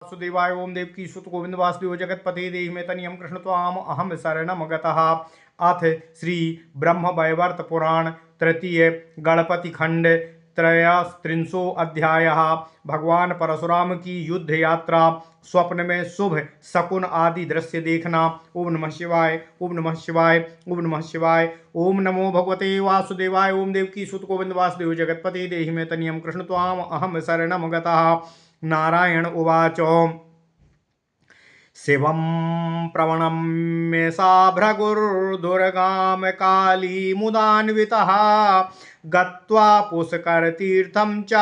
वासुदेवाय ओम देवकी सुत गोविंद वासुदेव जगतपते देहि मे तनियम कृष्ण त्वाम अहम शरणम गतः। अथ श्री ब्रह्म वैवर्त पुराण तृतीय गणपति खंड त्रयस्त्रिंशो अध्याय। भगवान परशुराम की युद्ध यात्रा, स्वप्न में शुभ शकुन आदि दृश्य देखना। ओम नमः शिवाय, ओम नमः शिवाय, ओम नमः शिवाय। ओम नमो भगवते वासुदेवाय ओम देवकी सुत गोविंद वासुदेव जगतपते देहि मे तनियम कृष्ण त्वाम अहम शरणम गतः। नारायण उवाच शिवं प्रवणम्य सा भृगुर्दुर्गां कालीमुदान्वितः गत्वा पुष्करतीर्थं च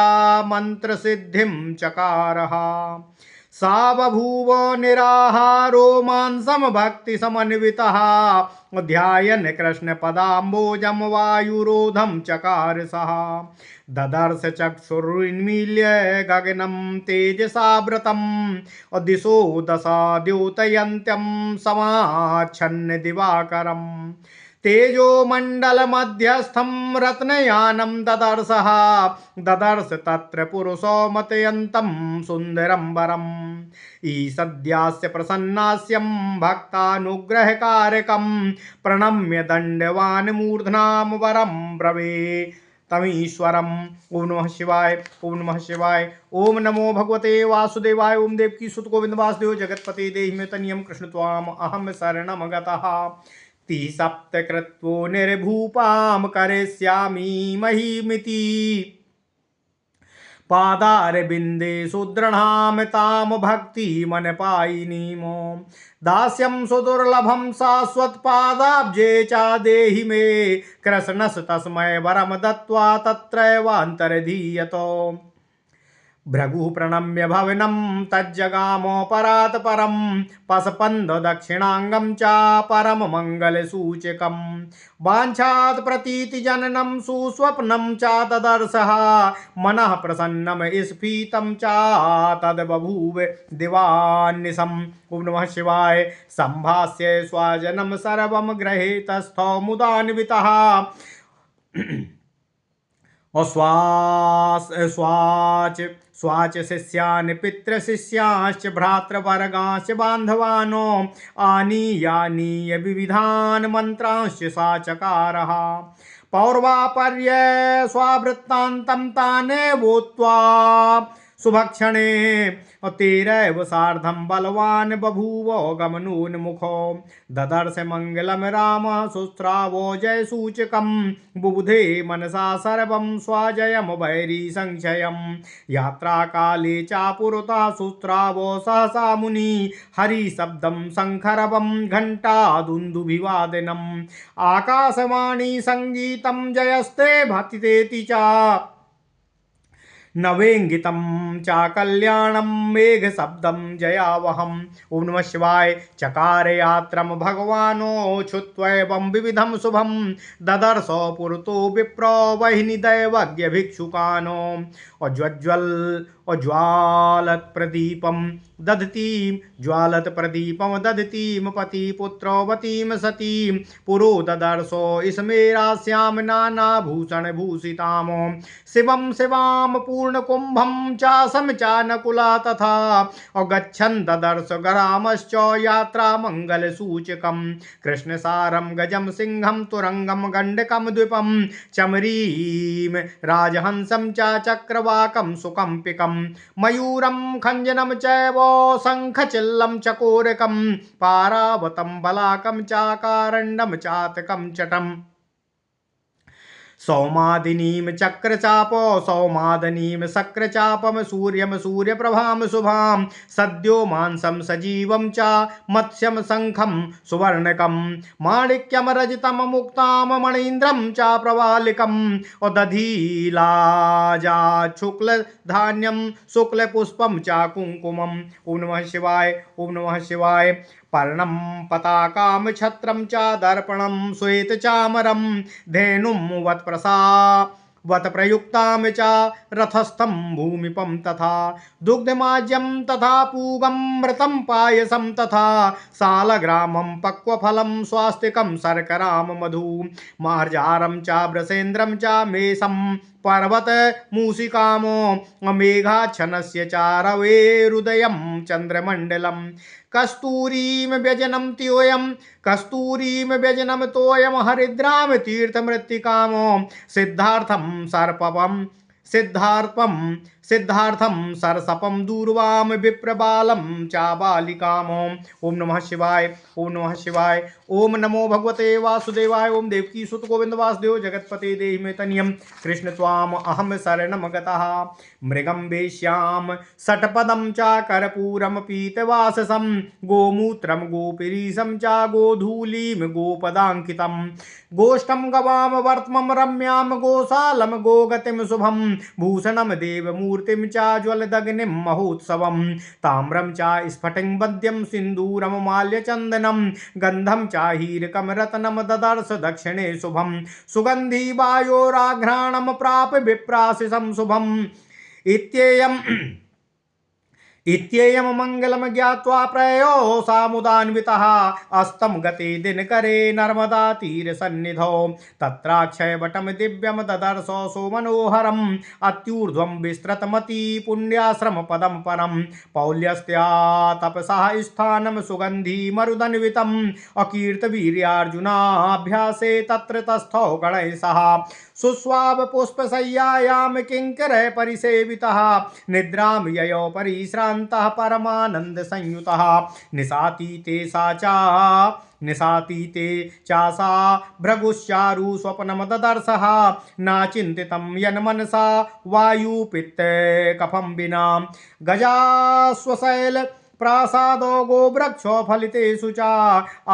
मन्त्रसिद्धिं चकारः। सा बभूव निराहारो मांसम भक्ति समन्वितः ध्यायन् कृष्ण पदाम्बोजं वायुरोधं चकार सः। ददर्श चक्षुरुन्मील्य गगनं तेजसावृतं दिशो दशा द्योतयन्त्यं समाच्छन्न दिवाकरम्। तेजोमण्डलमध्यस्थं रत्नयानं ददर्शः ददर्श तत्र पुरुषो मतयन्तं सुन्दरं वरम्। ईषद्यास्य प्रसन्नास्यं भक्तानुग्रहकारकं प्रणम्य दण्डवान् मूर्ध्नां वरं ब्रवे तमीश्वरम्। ओम नमः शिवाय, ओम नमः शिवाय। ओम नमो भगवते वासुदेवाय ओम देवकी सुत गोविंद वासुदेव जगतपते देहि मे तनियं कृष्ण त्वाम अहम शरणम गतः। सप्तकृत्वो निर्भूपां करिष्यामि महीमिति पादारविन्दे सुदृढां तां भक्तिमनपायिनीमो। दास्यं सुदुर्लभं शाश्वतपादाब्जे च देहि मे कृष्णस् तस्मै वरं दत्त्वा तत्रैवान्तर्धीयतो। भृगुः प्रणम्य भवनं तज्जगामोपरात् परं पशपन्द दक्षिणाङ्गं च परम मङ्गलसूचकं। वाञ्छात् प्रतीतिजननं सुस्वप्नं च तदर्शः मनः प्रसन्नं स्फीतं च तद्बभूव दिवान्निशम्। ओम नमः शिवाय। सम्भाष्य स्वजनं सर्वं गृहीतस्थो मुदान्वितः स्वाच शिष्यान् पितृशिष्याश्च भ्रातृवर्गाश्च बान्धवानो आनीयानीय विविधान् मन्त्रांश्च सा चकारः। पौर्वापर्य स्वावृत्तान्तं तानेवोक्त्वा सुभक्षणे तेरैव सार्धं बलवान् बभूव गमनोन्मुखो। ददर्श मङ्गलं राम सुस्रावो जयसूचकं बुबुधे मनसा सर्वं स्वाजयं वैरी संशयं। यात्राकाले चापुरता सुस्रावो सहसा मुनि हरिशब्दं शङ्खरवं घण्टादुन्दुभिवादनम् आकाशवाणी सङ्गीतं जयस्ते भतितेति च नवेङ्गितं च कल्याणं मेघशब्दं जयावहम्। ओम नमः शिवाय। चकार यात्रं भगवानो छुत्वैवं विविधं शुभं ददर्शो पुरतो विप्रो वहिनि दैवज्ञ भिक्षुकानो। ज्वालत प्रदीपं दधतीं पतिपुत्रोवतीं सतीं पुरो ददर्शो स्मेरास्यां नानाभूषणभूषितां। शिवं शिवां पूर्णकुम्भं चासं चानकुला तथा गच्छन् ददर्श गरामश्च यात्रा मङ्गलसूचकं। कृष्णसारं गजं सिंहं तुरङ्गं गण्डकं द्विपं चमरीं राजहंसं च चक्रवाकं सुकम्पिकं मयूरं खञ्जनं चैव शङ्खचिल्लं चकोरकं पारावतं बलाकं चाकारण्डं चातकं चटम्। सौमादिनीं चक्रचापो सौमादनीं शक्रचापं सूर्यं सूर्यप्रभां शुभां सद्यो मांसं सजीवं च मत्स्यं शङ्खं सुवर्णकं माणिक्यं रजतं मुक्तां मणीन्द्रं च प्रवालिकं दधीलाजा शुक्लधान्यं शुक्लपुष्पं च कुङ्कुमम्। ओम नमः शिवाय, ओम नमः शिवाय। पर्णं पताकां छत्रं च दर्पणं श्वेतचामरं धेनुं वत प्रयुक्तां च रथस्थं भूमिपं तथा दुग्धमाज्यं तथा पूगं मृतं पायसं तथा सालग्रामं पक्वफलं स्वास्तिकं शर्करां मधु मार्जारं च वृषेन्द्रं च मेषं पर्वत मूषिकामो मेघाच्छनस्य चारवेरुदयं चन्द्रमण्डलम् कस्तूरीं व्यजनं तोयं कस्तूरीं व्यजनं तोयं हरिद्रां तीर्थमृत्तिकामो सिद्धार्थम सरसपम दूर्वाम विप्रबालम चाबालिकामो। ओम नमः शिवाय। ओम नमः शिवाय। ओम नमो भगवते वासुदेवाय। ओम देवकी सुत गोविंद वासुदेव जगतपते देहि मे तनियम कृष्ण त्वाम अहम शरणम गतः। मृगं वेश्याम षट्पदं च कर्पूरम पीतवाससं गोमूत्रम गोपीरीशं च गोधूलीं गोपदाङ्कितं गोष्ठं गवाम वर्त्मं रम्यां गोशालं गोगतिं शुभं भूषणं देवमूर्तिं च ज्वलदग्निं महोत्सवं ताम्रं च स्फटिं वद्यं सिन्दूरं माल्यचन्दनं गन्धं च हीरकं रत्नं ददर्श दक्षिणे शुभं सुगन्धि वायोराघ्राणं प्राप विप्राशिषं शुभम् इत्येयं मंगलम ज्ञात्वा प्रयो सामुदान्वितः अस्तं गते दिनकरे नर्मदा तीर सन्निधौ तत्राक्षयवटं दिव्यं ददर्शो सोमनोहरम् अत्यूर्ध्वं विस्तृतमती पुण्याश्रम पदं परं पौल्यस्त्या तपसः स्थानं सुगन्धि मरुदन्वितम् अकीर्तवीर्यार्जुनाभ्यासे तत्र तस्थौ गणैः सह सुस्वाव पुष्पशय्यायां किङ्करैः परिसेवितः निद्रां ययौ परिश्रान्तः परमानन्द संयुतः निशातीते चासा भृगुश्चारु स्वप्नं ददर्शः नाचिन्तितं यन्मनसा वायुपित्ते कफं विना गजाश्वशैल प्रासादो गोवृक्षो फलितेषु च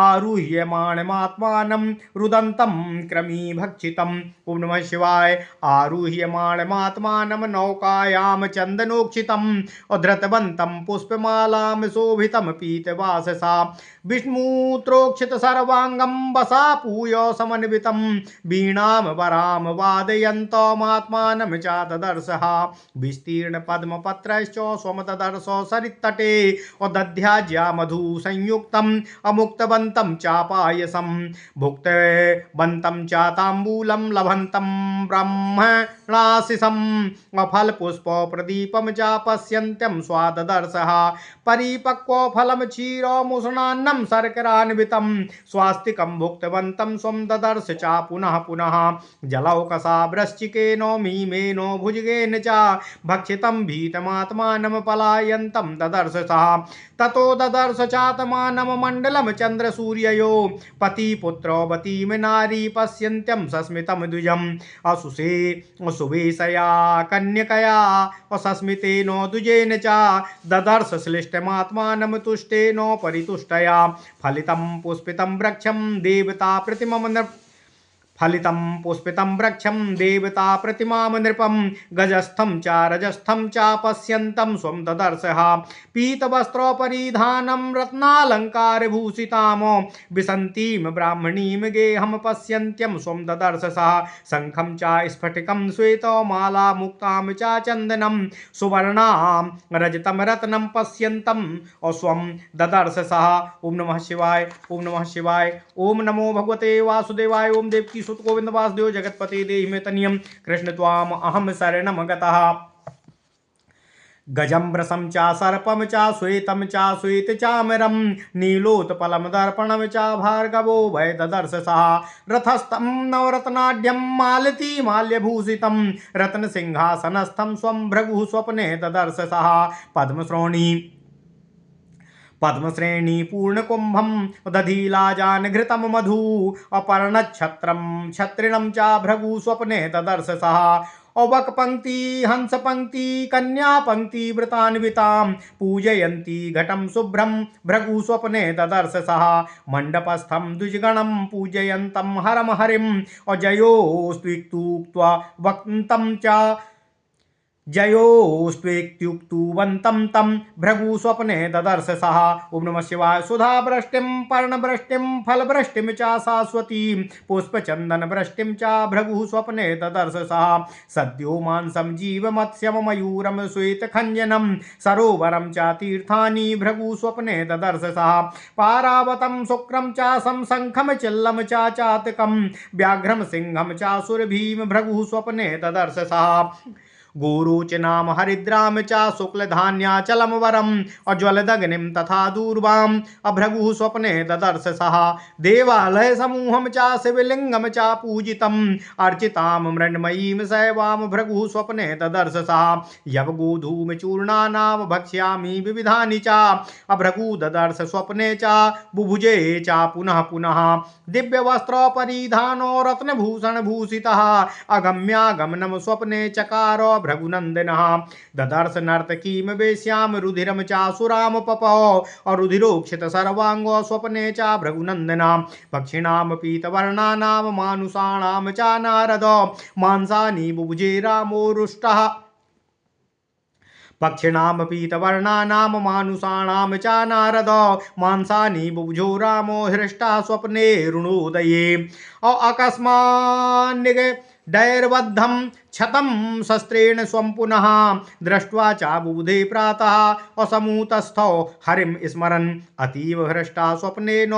आरुह्यमाणमात्मानं रुदन्तं क्रमीभक्षितम्। ओम नमः शिवाय। आरुह्यमाणमात्मानं नौकायां चन्दनोक्षितम् धृतवन्तं पुष्पमालां शोभितं पीतवाससा विष्णुत्रोक्षित सर्वाङ्गं वसा पूयो समन्वितं वीणां वरां वादयन्तमात्मानं च ददर्शः विस्तीर्ण पद्मपत्रश्च स्वं ददर्शो सरित्तटे दध्याज्या मधु संयुक्तम् अमुक्तवन्तं चापायसं भुक्तवन्तं च ताम्बूलं लभन्तं ब्रह्मणाशिषम् फलपुष्प प्रदीपं च पश्यन्त्यं स्वाददर्शः परिपक्व फलं क्षीरमुष्णान्नं शर्करान्वितं स्वास्तिकं भुक्तवन्तं स्वं ददर्श च पुनः पुनः जलौकसा वृश्चिकेन मीमेनो भुजगेन च भक्षितं भीतमात्मानं पलायन्तं ददर्श सः ततो ददर्श चात्मानं मण्डलं चन्द्रसूर्ययो पतिपुत्रोवतीं नारी पश्यन्त्यं सस्मितं द्विजम् सुवेशया कन्यकया सस्मितेन द्विजेन च ददर्श श्लिष्टमात्मानं तुष्टेन परितुष्टया फलितं पुष्पितं वृक्षं देवता प्रतिमं फलितं पुष्पितं वृक्षं देवता प्रतिमां नृपं गजस्थं च रजस्थं च पश्यन्तं स्वं ददर्शः पीतवस्त्रोपरिधानं रत्नालङ्कारभूषितां विसन्तीं ब्राह्मणीं गेहं पश्यन्त्यं स्वं ददर्शः शङ्खं च स्फटिकं श्वेतमाला मुक्तां च चन्दनं सुवर्णां रजतं रत्नं पश्यन्तं स्वं ददर्शः। ओम नमः शिवाय। ओम नमः शिवाय। ओम नमो भगवते वासुदेवाय। ओम देवकी सुत गोविंद वासुदेव जगतपते देहि मे तनियम कृष्ण त्वाम अहम शरणम गतः। गजं व्रसं च सर्पं च श्वेतं च श्वेतचामरं नीलोत्पलं दर्पणं च भार्गवो वै ददर्शसः रथस्थं नवरत्नाढ्यं मालती माल्यभूषितं रत्नसिंहासनस्थं स्वं भृगुः स्वप्ने ददर्शसः पद्मश्रेणी पूर्णकुंभं दधीलाजान घृतं मधु अपर्णच्छत्रं क्षत्रिणं च भृगु स्वप्ने ददर्शसः औवक पंक्ति हंस पंक्ति कन्या पंक्ति व्रतान्वितां पूजयन्ती घटं शुभ्रं भृगु स्वप्ने ददर्शसः मंडपस्थं द्विजगणं पूजयन्तं हरं हरिं अजयोस्त्युक्त्वा वक्तं च जयोस्त्वेत्युक्तुवन्तं तं भृगु स्वप्ने ददर्श सः। ओम नमः शिवाय। सुधावृष्टिं पर्णवृष्टिं फलवृष्टिं च शाश्वतीं पुष्पचन्दनवृष्टिं च भृगुः स्वप्ने ददर्श सः। सद्यो मांसं जीवमत्स्यं मयूरं श्वेतखञ्जनं सरोवरं च तीर्थानि भृगुः स्वप्ने ददर्श सः। पारावतं शुक्रं च शंखं चिल्लं च चातकं व्याघ्रं सिंहं च सुरभीं भृगुः स्वप्ने ददर्श सः। गोरोचनाम हरिद्राम च शुक्लधान्याचलं वरम अज्वलदग्निं तथा दूर्वाम अभृगुः स्वप्ने ददर्श सः। देवालय समूहं च शिवलिंगं च पूजितम् अर्चितां मृण्मयीं शैवां भृगुः स्वप्ने ददर्श सः। यवगोधूमचूर्णानां भक्ष्यामि विविधानि च अभृगुः ददर्श स्वप्ने च बुभुजे च पुनः पुनः। दिव्यवस्त्रपरिधानो रत्नभूषणभूषितः अगम्यागमनं स्वप्ने चकार भृगुनंदनः। ददर्श नर्तकीं वेश्यां रुधिरं चासुरां पपौ और रुधिरोक्षित सर्वांगो स्वप्ने च भृगुनंदना। पक्षिणां पीतवर्णानां मानुषाणां च नारद मांसानि बुभुजे रामो रुष्टः। पक्षिणां पीतवर्णानां मानुषाणां च नारद मांसानि बुभुजो रामो हृष्टः स्वप्ने रुणोदये। अकस्मान्निग डैर्बद्धं क्षतं शस्त्रेण स्वं पुनः दृष्ट्वा च बुबुधे प्रातः असमूतस्थौ हरिं स्मरन् अतीव हृष्टा स्वप्नेन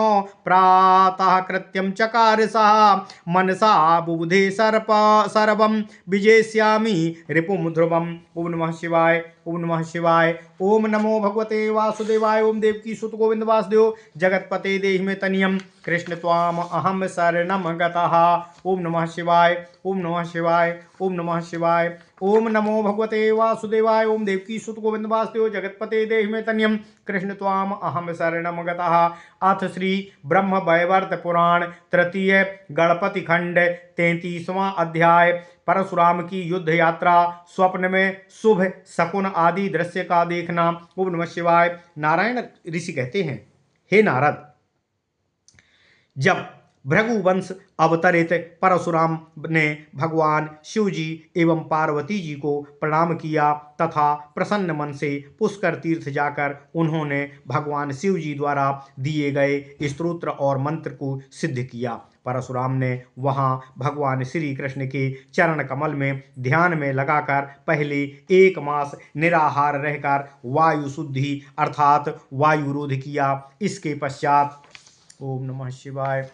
प्रातः कृत्यं चकार सः। मनसा बुबुधे सर्वं विजेष्यामि रिपुं ध्रुवम्। ओम नमः शिवाय। ओम नमः शिवाय। ओम नमो भगवते वासुदेवाय। ओम देवकी सुत गोविंद वासुदेव जगतपते देहि मे तनियम कृष्ण त्वाम अहम शरणम गतः। ओम नमः शिवाय। ओम नमः शिवाय। ओम नमः शिवाय। ओम नमो भगवते वासुदेवाय। ओम देवकी सुत गोविंद वासुदेव जगतपते देहि मे तनियम कृष्ण त्वाम अहम शरणम गतः। अथ श्री ब्रह्म वैवर्त पुराण तृतीय गणपति खंड 33वां अध्याय। परशुराम की युद्ध यात्रा स्वप्न में शुभ शकुन आदि दृश्य का देखना। ओम नमः शिवाय। नारायण ऋषि कहते हैं, हे नारद, जब भृगुवंश अवतरित परशुराम ने भगवान शिव जी एवं पार्वती जी को प्रणाम किया तथा प्रसन्न मन से पुष्कर तीर्थ जाकर उन्होंने भगवान शिव जी द्वारा दिए गए स्तोत्र और मंत्र को सिद्ध किया। परशुराम ने वहां भगवान श्री कृष्ण के चरण कमल में ध्यान में लगाकर पहले 1 मास निराहार रहकर वायु शुद्धि अर्थात वायुरोध किया। इसके पश्चात ओम नमः शिवाय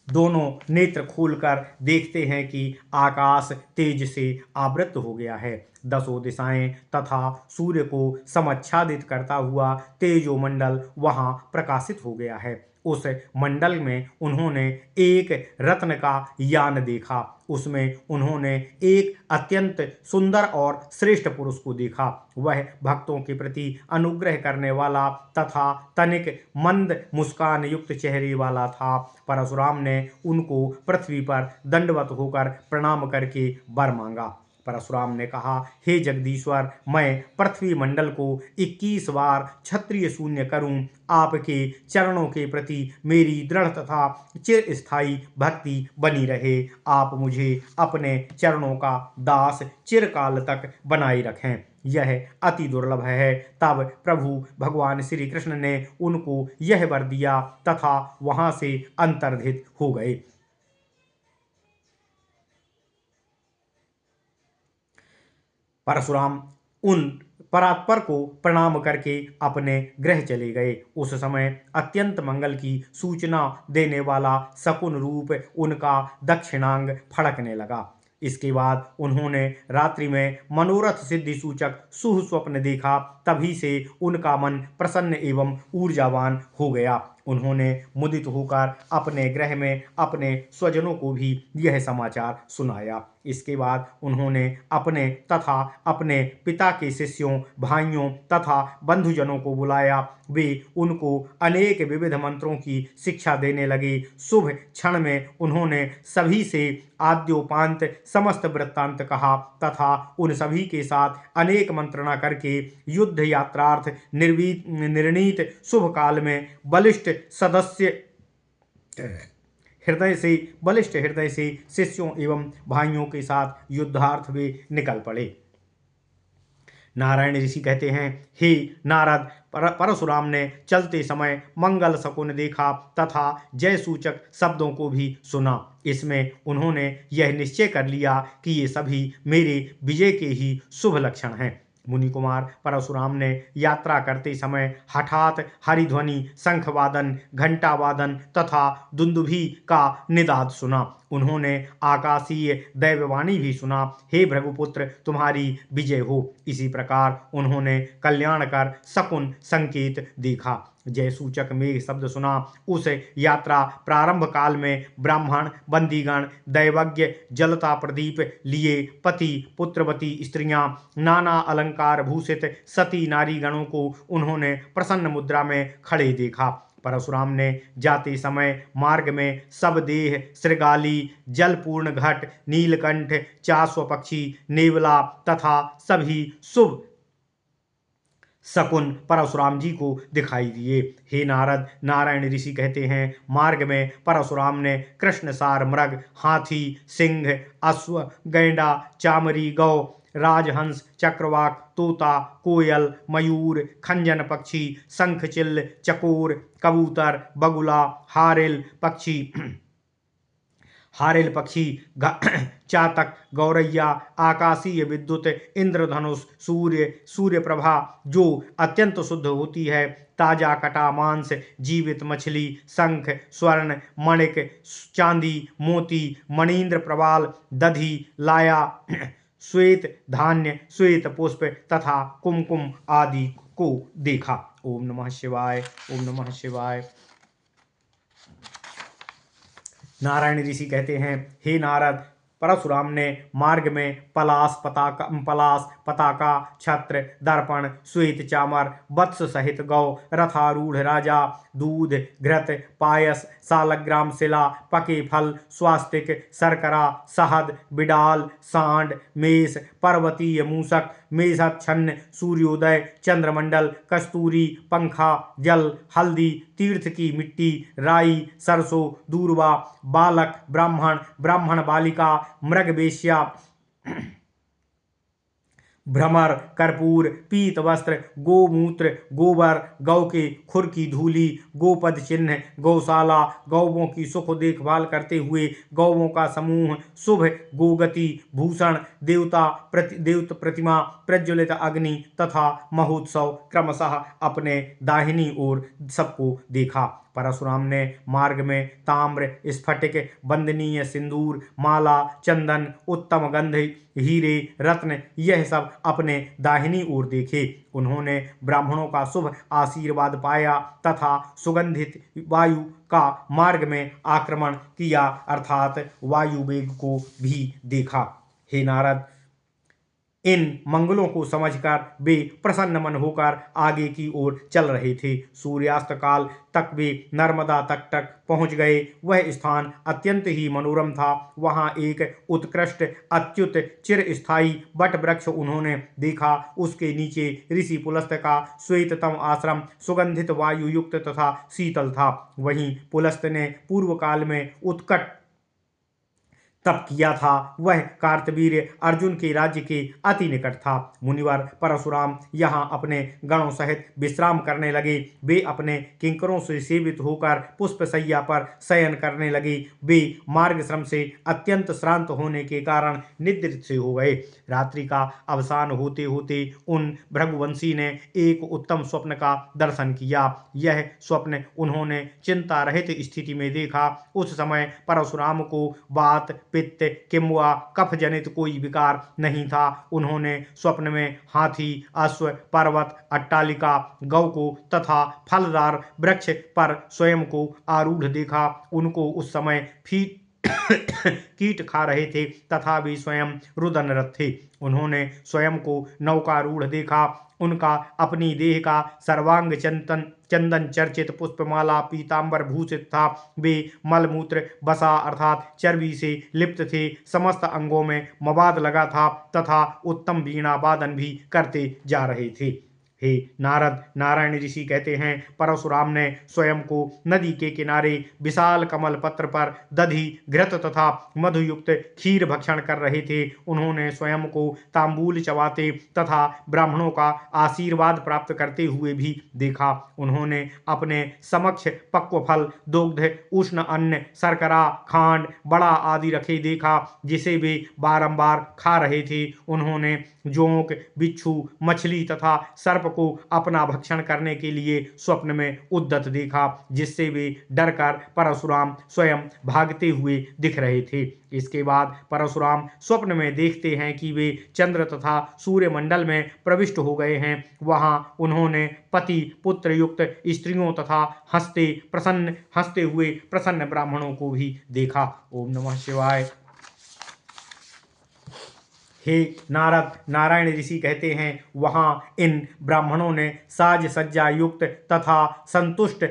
दोनों नेत्र खोलकर देखते हैं कि आकाश तेज से आवृत हो गया है। 10 दिशाएं तथा सूर्य को समच्छादित करता हुआ तेजोमंडल वहां प्रकाशित हो गया है। उस मंडल में उन्होंने एक रत्न का यान देखा। उसमें उन्होंने एक अत्यंत सुंदर और श्रेष्ठ पुरुष को देखा। वह भक्तों के प्रति अनुग्रह करने वाला तथा तनिक मंद मुस्कान युक्त चेहरे वाला था। परशुराम ने उनको पृथ्वी पर दंडवत होकर प्रणाम करके वर मांगा। परशुराम ने कहा, हे जगदीश्वर, मैं पृथ्वी मंडल को 21 बार क्षत्रिय शून्य करूं। आपके चरणों के प्रति मेरी दृढ़ तथा चिरस्थायी भक्ति बनी रहे। आप मुझे अपने चरणों का दास चिरकाल तक बनाए रखें। यह अति दुर्लभ है। तब प्रभु भगवान श्री कृष्ण ने उनको यह वर दिया तथा वहां से अंतर्धित हो गए। परशुराम उन परात्पर को प्रणाम करके अपने गृह चले गए। उस समय अत्यंत मंगल की सूचना देने वाला शकुन रूप उनका दक्षिणांग फड़कने लगा। इसके बाद उन्होंने रात्रि में मनोरथ सिद्धि सूचक शुभ स्वप्न देखा। तभी से उनका मन प्रसन्न एवं ऊर्जावान हो गया। उन्होंने मुदित होकर अपने गृह में अपने स्वजनों को भी यह समाचार सुनाया। इसके बाद उन्होंने अपने तथा अपने पिता के शिष्यों, भाइयों तथा बंधुजनों को बुलाया। वे उनको अनेक विविध मंत्रों की शिक्षा देने लगे। शुभ क्षण में उन्होंने सभी से आद्योपांत समस्त वृत्तांत कहा तथा उन सभी के साथ अनेक मंत्रणा करके युद्ध यात्रार्थ निर्णीत शुभ काल में बलिष्ठ सदस्य हृदय से बलिष्ठ हृदय से शिष्यों एवं भाइयों के साथ युद्धार्थ वे निकल पड़े। नारायण ऋषि कहते हैं, हे नारद, परशुराम ने चलते समय मंगल शकुन देखा तथा जय सूचक शब्दों को भी सुना। इसमें उन्होंने यह निश्चय कर लिया कि ये सभी मेरे विजय के ही शुभ लक्षण हैं। मुनि कुमार परशुराम ने यात्रा करते समय हठात हरिध्वनि, शंखवादन, घंटावादन तथा दुंदुभि का निनाद सुना। उन्होंने आकाशीय दैववाणी भी सुना, हे भृगुपुत्र, तुम्हारी विजय हो। इसी प्रकार उन्होंने कल्याणकर शकुन संकेत देखा, जय सूचक मेघ शब्द सुना। उस यात्रा प्रारंभ काल में ब्राह्मण, बंदीगण, दैवज्ञ, जलता प्रदीप लिए पति, पुत्रवती स्त्रियां, नाना अलंकार भूषित सती नारी गणों को उन्होंने प्रसन्न मुद्रा में खड़े देखा। परशुराम ने जाते समय मार्ग में सब देह, श्रृगाली, जलपूर्ण घट, नीलकंठ, चाश्व पक्षी, नेवला तथा सभी शुभ शकुन परशुराम जी को दिखाई दिए। हे नारद, नारायण ऋषि कहते हैं, मार्ग में परशुराम ने कृष्णसार मृग, हाथी, सिंह, अश्व, गैंडा, चामरी गौ, राजहंस, चक्रवाक, तोता, कोयल, मयूर, खंजन पक्षी, शंखचिल्ल, चकोर, कबूतर, बगुला, हारिल पक्षी, चातक, गौरैया, आकाशीय विद्युत, इंद्रधनुष, सूर्यप्रभा जो अत्यंत शुद्ध होती है, ताजा कटा मांस, जीवित मछली, शंख, स्वर्ण, मणिक, चांदी, मोती, मणींद्र प्रवाल, दधी, लाया, श्वेत धान्य, श्वेत पुष्प तथा कुमकुम आदि को देखा। ओम नमः शिवाय, ओम नमः शिवाय। नारायण ऋषि कहते हैं, हे नारद, परशुराम ने मार्ग में पलाश, पताका, छत्र, दर्पण, श्वेत चामर, वत्स सहित गौ, रथारूढ़ राजा, दूध, घृत, पायस, सालग्राम शिला, पके फल, स्वास्तिक, शर्करा, शहद, बिडाल, सांड, मेष, पर्वतीय मूषक, मेषच्छन्न, सूर्योदय, चंद्रमंडल, कस्तूरी, पंखा, जल, हल्दी, तीर्थ की मिट्टी, राई, सरसों, दूर्वा, बालक, ब्राह्मण बालिका, मृगवेश्या, भ्रमर, कर्पूर, पीत वस्त्र, गोमूत्र, गोबर, गौ के खुर की धूली, गोपद चिन्ह, गौशाला, गौवों की सुख देखभाल करते हुए गौवों का समूह, शुभ गोगति, भूषण, देवता प्रतिमा, प्रज्वलित अग्नि तथा महोत्सव क्रमशः अपने दाहिनी ओर सबको देखा। परशुराम ने मार्ग में ताम्र, स्फटिक, वंदनीय सिंदूर, माला, चंदन, उत्तम गंध, हीरे, रत्न यह सब अपने दाहिनी ओर देखे। उन्होंने ब्राह्मणों का शुभ आशीर्वाद पाया तथा सुगंधित वायु का मार्ग में आक्रमण किया, अर्थात वायु वेग को भी देखा। हे नारद, इन मंगलों को समझकर वे प्रसन्न मन होकर आगे की ओर चल रहे थे। सूर्यास्त काल तक वे नर्मदा तक पहुंच गए। वह स्थान अत्यंत ही मनोरम था। वहां एक उत्कृष्ट अच्युत चिरस्थायी वट वृक्ष उन्होंने देखा। उसके नीचे ऋषि पुलस्त का श्वेततम आश्रम सुगंधित वायु युक्त तथा शीतल था। वहीं पुलस्त ने पूर्व काल में उत्कट तप किया था। वह कार्तवीर्य अर्जुन के राज्य के अति निकट था। मुनिवर परशुराम यहाँ अपने गणों सहित विश्राम करने लगे। वे अपने किंकरों से सेवित होकर पुष्पशैया पर शयन करने लगे। वे मार्ग श्रम से अत्यंत श्रांत होने के कारण निद्रित से हो गए। रात्रि का अवसान होते होते उन भृगुवंशी ने एक उत्तम स्वप्न का दर्शन किया। यह स्वप्न उन्होंने चिंता रहित स्थिति में देखा। उस समय परशुराम को वात, पित्त, किंवा कफ जनित कोई विकार नहीं था। उन्होंने स्वप्न में हाथी, अश्व, पर्वत, अट्टालिका, गौ को तथा फलदार वृक्ष पर स्वयं को आरूढ़ देखा। उनको उस समय कीट खा रहे थे तथा वे स्वयं रुदनरत थे। उन्होंने स्वयं को नौकारूढ़ देखा। उनका अपनी देह का सर्वांग चंदन चर्चित पुष्पमाला पीतांबर भूषित था। वे मलमूत्र बसा अर्थात चर्बी से लिप्त थे। समस्त अंगों में मवाद लगा था तथा उत्तम वीणा वादन भी करते जा रहे थे। हे नारद, नारायण ऋषि कहते हैं, परशुराम ने स्वयं को नदी के किनारे विशाल कमल पत्र पर दधि, घृत तथा मधुयुक्त खीर भक्षण कर रहे थे। उन्होंने स्वयं को तांबूल चबाते तथा ब्राह्मणों का आशीर्वाद प्राप्त करते हुए भी देखा। उन्होंने अपने समक्ष पक्व फल, दुग्ध, उष्ण अन्न, शर्करा, खांड, बड़ा आदि रखे देखा, जिसे वे बारंबार खा रहे थे। उन्होंने जोंक, बिच्छू, मछली तथा सर्प को अपना भक्षण करने के लिए स्वप्न में उद्यत देखा, जिससे वे डरकर परशुराम स्वयं भागते हुए दिख रहे थे। इसके बाद परशुराम स्वप्न में देखते हैं कि वे चंद्र तथा सूर्य मंडल में प्रविष्ट हो गए हैं। वहां उन्होंने पति पुत्र युक्त स्त्रियों तथा हंसते हुए प्रसन्न ब्राह्मणों को भी देखा। ओम नमः शिवाय। हे नारद, नारायण ऋषि कहते हैं, वहां इन ब्राह्मणों ने साज सज्जा युक्त तथा संतुष्ट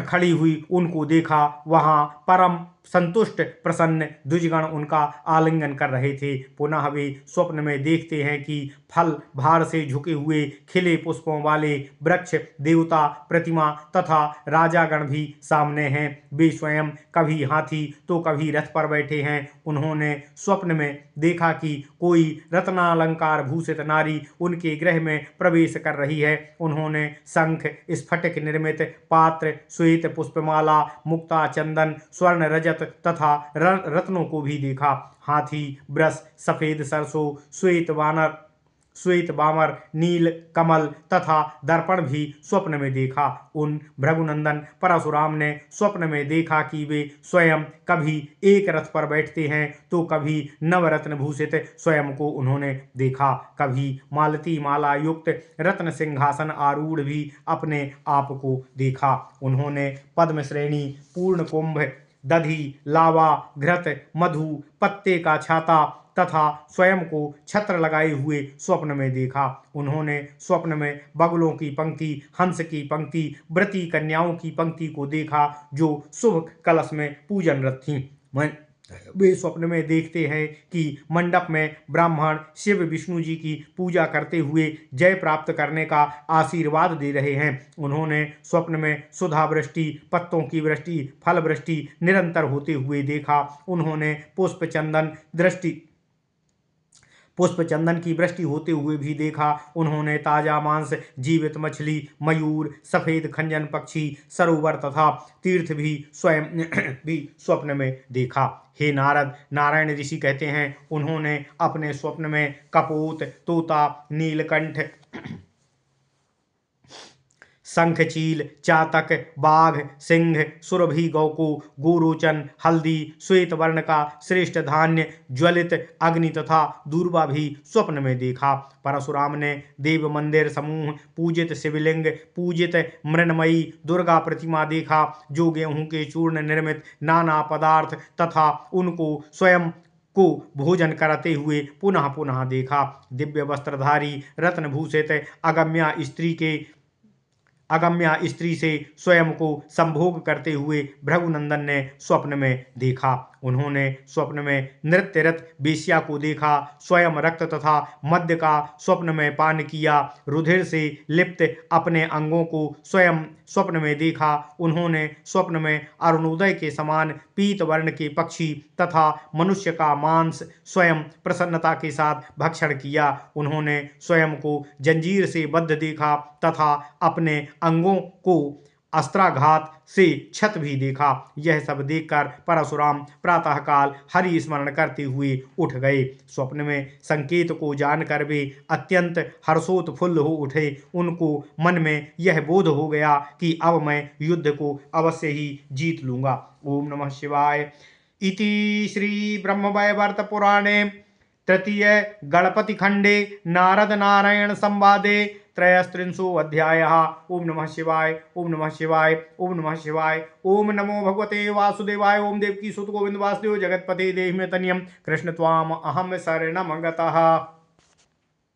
खड़ी हुई उनको देखा। वहां परम संतुष्ट प्रसन्न द्विजगण उनका आलिंगन कर रहे थे। पुनः वे स्वप्न में देखते हैं कि फल भार से झुके हुए खिले पुष्पों वाले वृक्ष, देवता प्रतिमा तथा राजागण भी सामने हैं। वे स्वयं कभी हाथी तो कभी रथ पर बैठे हैं। उन्होंने स्वप्न में देखा कि कोई रत्नालंकार भूषित नारी उनके गृह में प्रवेश कर रही है। उन्होंने शंख, स्फटिक निर्मित पात्र, श्वेत पुष्पमाला, मुक्ता, चंदन, स्वर्ण, रजत तथा रत्नों को भी देखा। हाथी, वृष, सफेद सरसों, श्वेत बामर, नील कमल तथा दर्पण भी स्वप्न में देखा। उन भृगुनंदन परशुराम ने स्वप्न में देखा कि वे स्वयं कभी एक रथ पर बैठते हैं तो कभी नवरत्न भूषित स्वयं को उन्होंने देखा। कभी मालती माला युक्त रत्न सिंहासन आरूढ़ भी अपने आप को देखा। उन्होंने पद्म श्रेणी, पूर्ण कुंभ, दधि, लावा, घृत, मधु, पत्ते का छाता तथा स्वयं को छत्र लगाए हुए स्वप्न में देखा। उन्होंने स्वप्न में बगुलों की पंक्ति, हंस की पंक्ति, व्रती कन्याओं की पंक्ति को देखा जो शुभ कलश में पूजनरत थीं। वे स्वप्न में देखते हैं कि मंडप में ब्राह्मण शिव विष्णु जी की पूजा करते हुए जय प्राप्त करने का आशीर्वाद दे रहे हैं। उन्होंने स्वप्न में सुधा वृष्टि, पत्तों की वृष्टि, फल वृष्टि निरंतर होते हुए देखा। उन्होंने पुष्प चंदन की वृष्टि होते हुए भी देखा। उन्होंने ताजा मांस, जीवित मछली, मयूर, सफेद खंजन पक्षी, सरोवर तथा तीर्थ भी स्वयं भी स्वप्न में देखा। हे नारद, नारायण ऋषि कहते हैं, उन्होंने अपने स्वप्न में कपोत, तोता, नीलकंठ, शंखचील, चातक, बाघ, सिंह, सुरभि गौ को, गोरोचन, हल्दी, श्वेत वर्ण का श्रेष्ठ धान्य, ज्वलित अग्नि तथा दूर्वा भी स्वप्न में देखा। परशुराम ने देव मंदिर समूह, पूजित शिवलिंग, पूजित मृण्मयी दुर्गा प्रतिमा देखा, जो गेहूं के चूर्ण निर्मित नाना पदार्थ तथा उनको स्वयं को भोजन कराते हुए पुनः पुनः देखा। दिव्य वस्त्रधारी, रत्नभूषित अगम्या स्त्री से स्वयं को संभोग करते हुए भृगुनंदन ने स्वप्न में देखा। उन्होंने स्वप्न में नृत्यरत वेश्या को देखा, स्वयं रक्त तथा मद्य का स्वप्न में पान किया, रुधिर से लिप्त अपने अंगों को स्वयं स्वप्न में देखा। उन्होंने स्वप्न में अरुणोदय के समान पीत वर्ण के पक्षी तथा मनुष्य का मांस स्वयं प्रसन्नता के साथ भक्षण किया। उन्होंने स्वयं को जंजीर से बद्ध देखा तथा अपने अंगों को अस्त्राघात से क्षत भी देखा। यह सब देखकर परशुराम प्रातःकाल हरि स्मरण करते हुए उठ गए। स्वप्न में संकेत को जानकर वे अत्यंत हर्षोत्फुल्ल हो उठे। उनको मन में यह बोध हो गया कि अब मैं युद्ध को अवश्य ही जीत लूंगा। ओम नमः शिवाय। इति श्री ब्रह्मवैवर्त पुराणे तृतीय गणपति खंडे नारद नारायण संवादे त्रयस्त्रिंशो अध्यायः। ओम नमः शिवाय, ओम नमः शिवाय, ओम नमः शिवाय। ओम नमो भगवते वासुदेवाय। ओम देवकी सुत गोविंद वासुदेव जगतपते देहि मे तनियम कृष्ण त्वाम अहम शरणम गतः।